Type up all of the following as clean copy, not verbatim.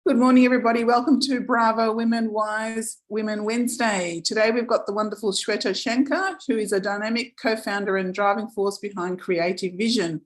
Good morning, everybody. Welcome to Brava Women Wise Women Wednesday. Today we've got the wonderful Shwetha Shankar, who is a dynamic co-founder and driving force behind Creativ Vision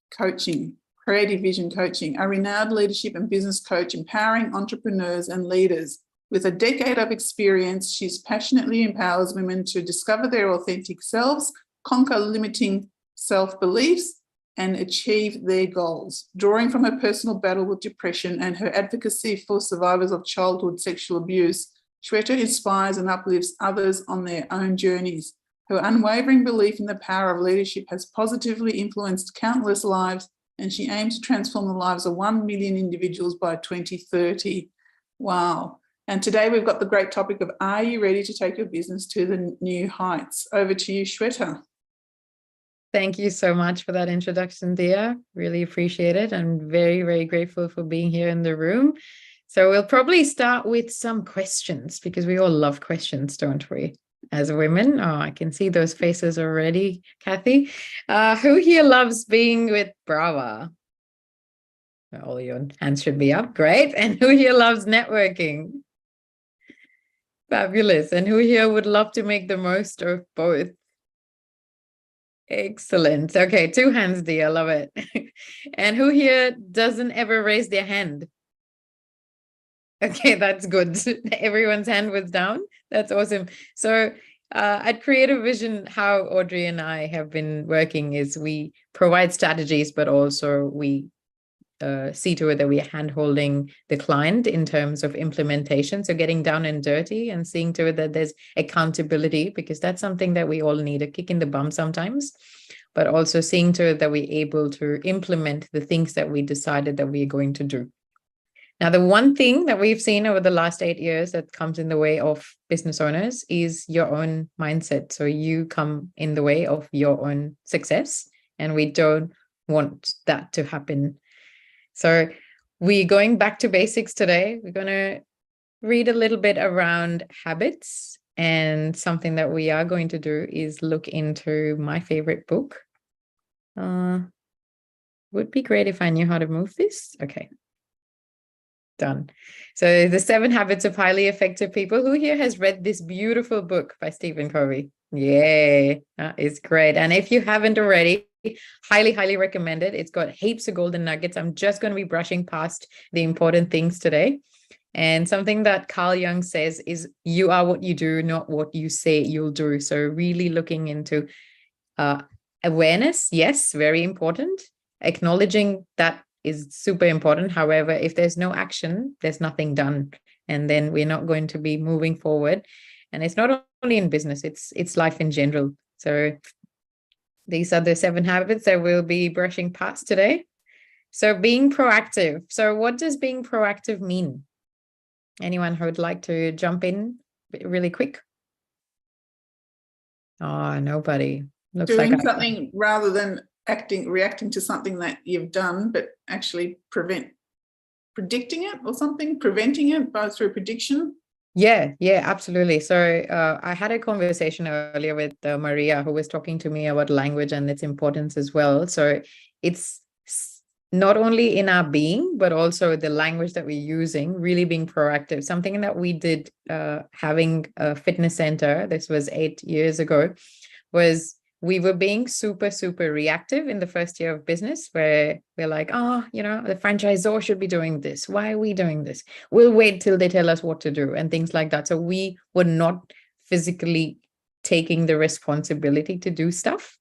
Coaching. Creativ Vision Coaching, a renowned leadership and business coach empowering entrepreneurs and leaders. With a decade of experience, she passionately empowers women to discover their authentic selves, conquer limiting self-beliefs, and achieve their goals. Drawing from her personal battle with depression and her advocacy for survivors of childhood sexual abuse, Shwetha inspires and uplifts others on their own journeys. Her unwavering belief in the power of leadership has positively influenced countless lives, and she aims to transform the lives of 1 million individuals by 2030. Wow. And today we've got the great topic of, are you ready to take your business to the new heights? Over to you, Shwetha. Thank you so much for that introduction, Dia. Really appreciate it. I'm very, very grateful for being here in the room. So we'll probably start with some questions because we all love questions, don't we? As women. Oh, I can see those faces already, Kathy. Who here loves being with Brava? All your hands should be up. Great. And who here loves networking? Fabulous. And who here would love to make the most of both? Excellent. Okay, 2 hands, dear. I love it. And who here doesn't ever raise their hand? Okay, that's good. Everyone's hand was down. That's awesome. So at Creativ Vision, how Audrey and I have been working is we provide strategies, but also we see to it that we are hand-holding the client in terms of implementation. So getting down and dirty and seeing to it that there's accountability, because that's something that we all need, a kick in the bum sometimes, but also seeing to it that we're able to implement the things that we decided that we are going to do. Now, the one thing that we've seen over the last 8 years that comes in the way of business owners is your own mindset. So you come in the way of your own success, and we don't want that to happen. So we're going back to basics today. We're going to read a little bit around habits, and something that we are going to do is look into my favorite book. Would be great if I knew how to move this. Okay. Done. So the 7 Habits of Highly Effective People. Who here has read this beautiful book by Stephen Covey? Yeah, that is great. And if you haven't already, highly, highly recommend it. It's got heaps of golden nuggets. I'm just going to be brushing past the important things today. And something that Carl Jung says is, you are what you do, not what you say you'll do. So really looking into awareness. Yes, very important. Acknowledging that is super important. However, if there's no action, there's nothing done. And then we're not going to be moving forward. And it's not only in business, it's life in general. So these are the 7 habits that we'll be brushing past today. So being proactive. So what does being proactive mean? Anyone who would like to jump in really quick? Oh, nobody. Looks Doing like something rather than reacting to something that you've done, but actually predicting it or something, preventing it through prediction. Yeah, absolutely. So I had a conversation earlier with Maria, who was talking to me about language and its importance as well. So it's not only in our being, but also the language that we're using, really being proactive. Something that we did having a fitness center, this was 8 years ago, was we were being super, super reactive in the first year of business, where we're like, the franchisor should be doing this. Why are we doing this? We'll wait till they tell us what to do and things like that. So we were not physically taking the responsibility to do stuff.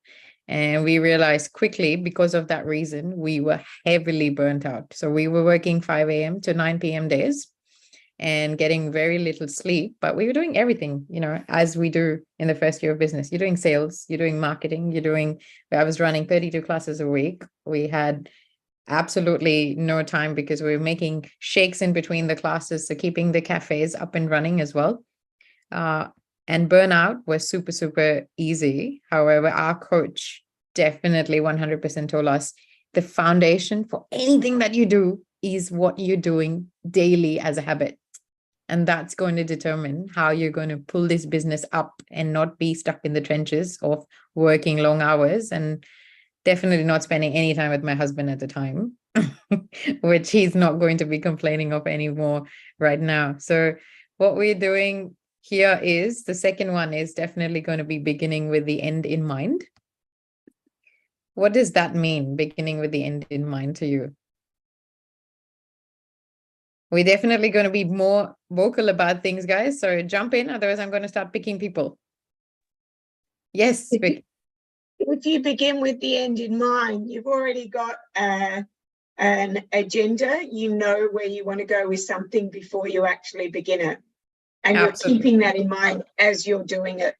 And we realized quickly, because of that reason, we were heavily burnt out. So we were working 5 a.m. to 9 p.m. days and getting very little sleep, but we were doing everything, as we do in the first year of business. You're doing sales, you're doing marketing, I was running 32 classes a week. We had absolutely no time because we were making shakes in between the classes, so keeping the cafes up and running as well. And burnout was super, super easy. However, our coach definitely 100% told us the foundation for anything that you do is what you're doing daily as a habit. And that's going to determine how you're going to pull this business up and not be stuck in the trenches of working long hours, and definitely not spending any time with my husband at the time. which he's not going to be complaining of anymore right now. So what we're doing here is the second one is definitely going to be beginning with the end in mind. What does that mean, beginning with the end in mind to you? We're definitely going to be more vocal about things, guys. So jump in, otherwise I'm going to start picking people. Yes, Vic. If you begin with the end in mind, you've already got an agenda. You know where you want to go with something before you actually begin it. And you're keeping that in mind as you're doing it,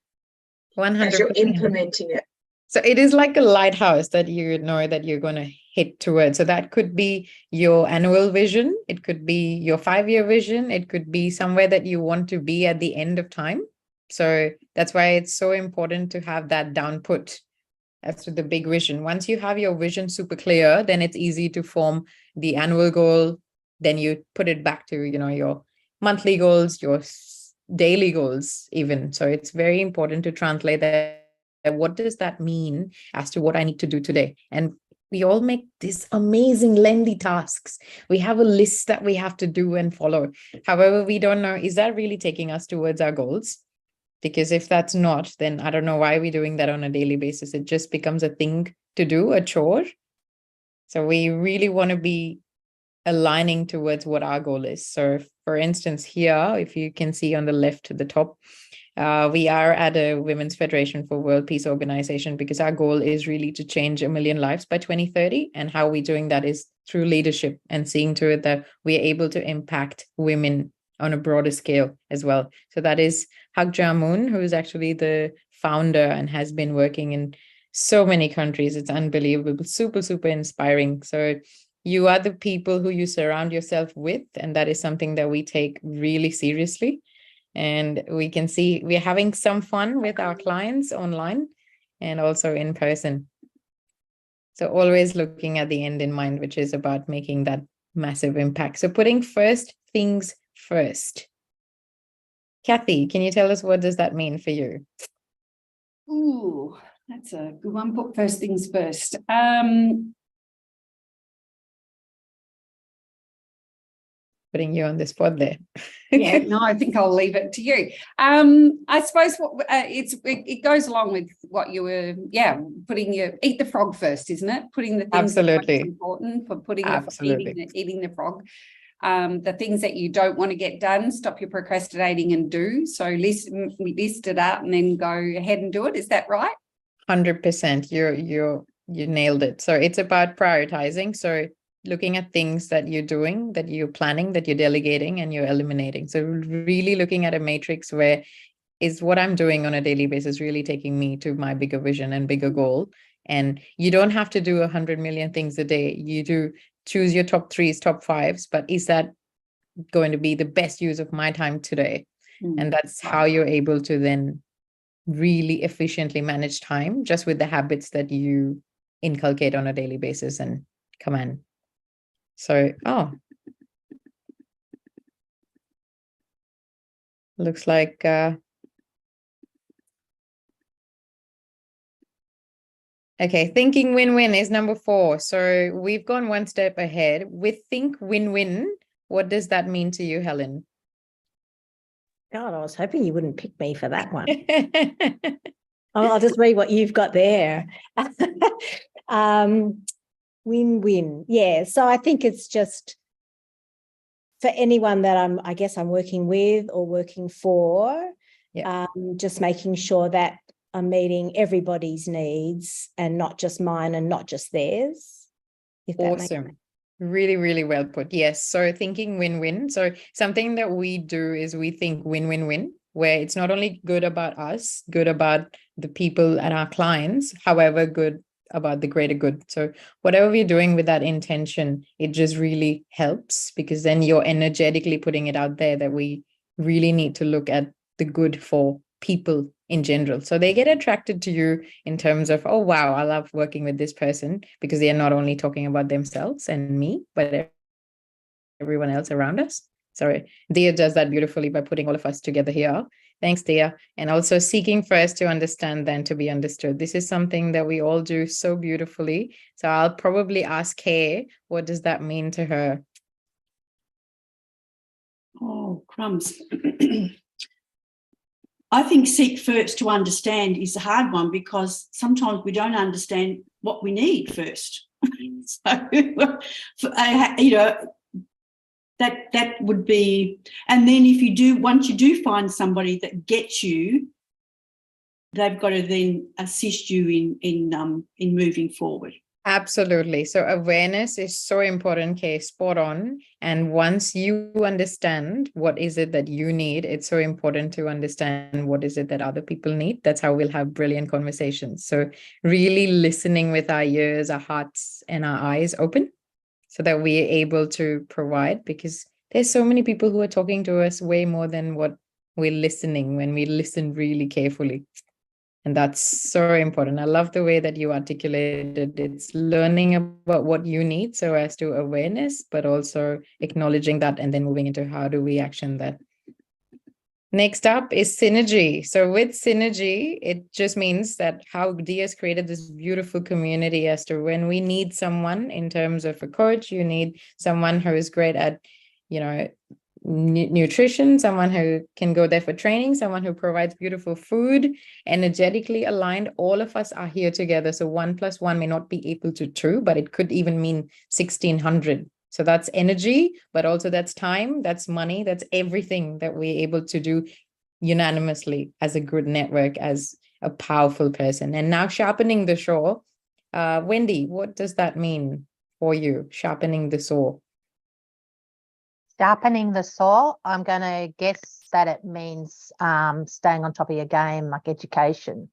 100%. as you're implementing it. So it is like a lighthouse that you know that you're going to hit towards. So that could be your annual vision. It could be your 5-year vision. It could be somewhere that you want to be at the end of time. So that's why it's so important to have that down put as to the big vision. Once you have your vision super clear, then it's easy to form the annual goal. Then you put it back to, your monthly goals, your daily goals even. So it's very important to translate that. What does that mean as to what I need to do today? And we all make these amazing lengthy tasks. We have a list that we have to do and follow. However, we don't know, is that really taking us towards our goals? Because if that's not, then I don't know why we're doing that on a daily basis. It just becomes a thing to do, a chore. So we really want to be aligning towards what our goal is. So for instance, here, if you can see on the left to the top, we are at a Women's Federation for World Peace organization because our goal is really to change 1 million lives by 2030. And how we're doing that is through leadership and seeing to it that we're able to impact women on a broader scale as well. So that is Hak Ja Moon, who is actually the founder and has been working in so many countries. It's unbelievable, super, super inspiring. So you are the people who you surround yourself with, and that is something that we take really seriously. And we can see we're having some fun with our clients online and also in person. So always looking at the end in mind, which is about making that massive impact. So putting first things first. Kathy, can you tell us what does that mean for you? Ooh, that's a good one. Put first things first. Putting you on the spot there. Yeah, no, I think I'll leave it to you. I suppose it goes along with what you were, eat the frog first, isn't it? Putting the things that are most important for eating the frog. The things that you don't want to get done, stop your procrastinating and do. So list it out and then go ahead and do it. Is that right? 100%. You nailed it. So it's about prioritizing. So looking at things that you're doing, that you're planning, that you're delegating, and you're eliminating. So really looking at a matrix where is what I'm doing on a daily basis really taking me to my bigger vision and bigger goal. And you don't have to do 100 million things a day. You do choose your top 3s, top 5s, but is that going to be the best use of my time today? And that's how you're able to then really efficiently manage time just with the habits that you inculcate on a daily basis and command. So, looks like okay, thinking win-win is number 4. So we've gone one step ahead. With think win-win, what does that mean to you, Helen? God, I was hoping you wouldn't pick me for that one. I'll just read what you've got there. Win-win. Yeah. So I think it's just for anyone that I'm working with or working for, just making sure that I'm meeting everybody's needs and not just mine and not just theirs. Awesome. Really, really well put. Yes. So thinking win-win. So something that we do is we think win-win-win, where it's not only good about us, good about the people and our clients, however, good about the greater good. So whatever we're doing with that intention, it just really helps because then you're energetically putting it out there that we really need to look at the good for people in general. So they get attracted to you in terms of, oh, wow, I love working with this person because they are not only talking about themselves and me, but everyone else around us. So Dia does that beautifully by putting all of us together here. Thanks, Dia. And also seeking first to understand, then to be understood. This is something that we all do so beautifully. So I'll probably ask Kay, what does that mean to her? Oh, crumbs. I think seek first to understand is a hard one, because sometimes we don't understand what we need first. So, you know, that would be, and then if you do, once you do find somebody that gets you, they've got to then assist you in moving forward. Absolutely. So awareness is so important, Kay, spot on. And once you understand what is it that you need, it's so important to understand what is it that other people need. That's how we'll have brilliant conversations. So really listening with our ears, our hearts, and our eyes open so that we're able to provide, because there's so many people who are talking to us way more than what we're listening when we listen really carefully. And that's so important. I love the way that you articulated. It's learning about what you need, so as to awareness, but also acknowledging that and then moving into how do we action that. Next up is synergy. So with synergy, it just means that how Dia's created this beautiful community as to when we need someone in terms of a coach, you need someone who is great at, you know, nutrition, someone who can go there for training, someone who provides beautiful food, energetically aligned. All of us are here together. So 1 + 1 may not be equal to 2, but it could even mean 1600. So that's energy, but also that's time, that's money, that's everything that we're able to do unanimously as a good network, as a powerful person. And now sharpening the saw. Wendy, what does that mean for you, sharpening the saw? Sharpening the saw, I'm going to guess that it means staying on top of your game, like education.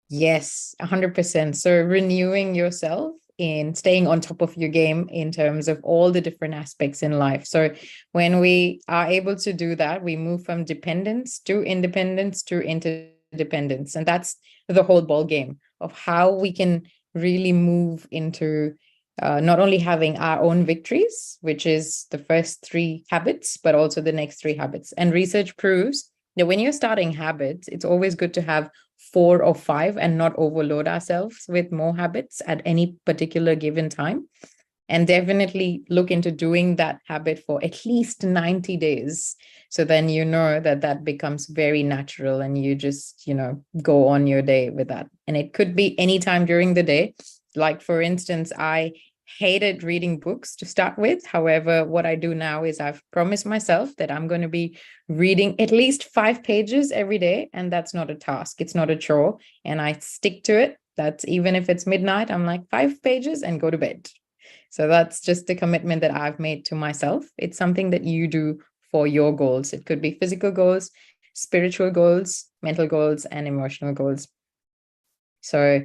Yes, 100%. So renewing yourself in staying on top of your game in terms of all the different aspects in life. So when we are able to do that, we move from dependence to independence to interdependence. And that's the whole ball game of how we can really move into not only having our own victories, which is the first 3 habits, but also the next 3 habits. And research proves that when you're starting habits, it's always good to have 4 or 5 and not overload ourselves with more habits at any particular given time. And definitely look into doing that habit for at least 90 days. So then you know that that becomes very natural and you just, you know, go on your day with that. And it could be anytime during the day. Like, for instance, I hated reading books to start with. However, what I do now is I've promised myself that I'm going to be reading at least 5 pages every day. And that's not a task. It's not a chore. And I stick to it. That's even if it's midnight, I'm like 5 pages and go to bed. So that's just the commitment that I've made to myself. It's something that you do for your goals. It could be physical goals, spiritual goals, mental goals, and emotional goals. So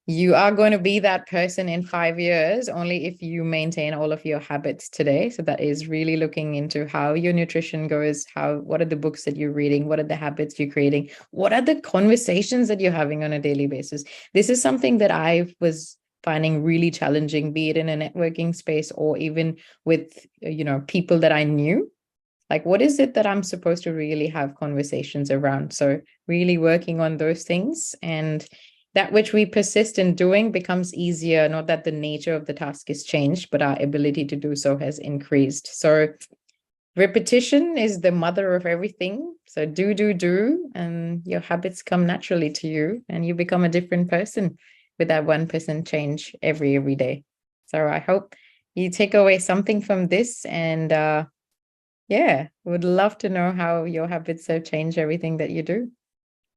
you are going to be that person in 5 years only if you maintain all of your habits today. So that is really looking into how your nutrition goes, what are the books that you're reading, what are the habits you're creating, what are the conversations that you're having on a daily basis. This is something that I was finding really challenging, be it in a networking space or even with, you know, people that I knew. Like, what is it that I'm supposed to really have conversations around? So really working on those things, and that which we persist in doing becomes easier. Not that the nature of the task is changed, but our ability to do so has increased. So repetition is the mother of everything. So do, and your habits come naturally to you, and you become a different person with that 1% change every day. So I hope you take away something from this, and would love to know how your habits have changed everything that you do.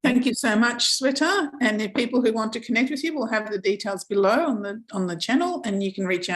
Thank you so much, Shwetha. And if people who want to connect with you, we'll have the details below on the channel, and you can reach out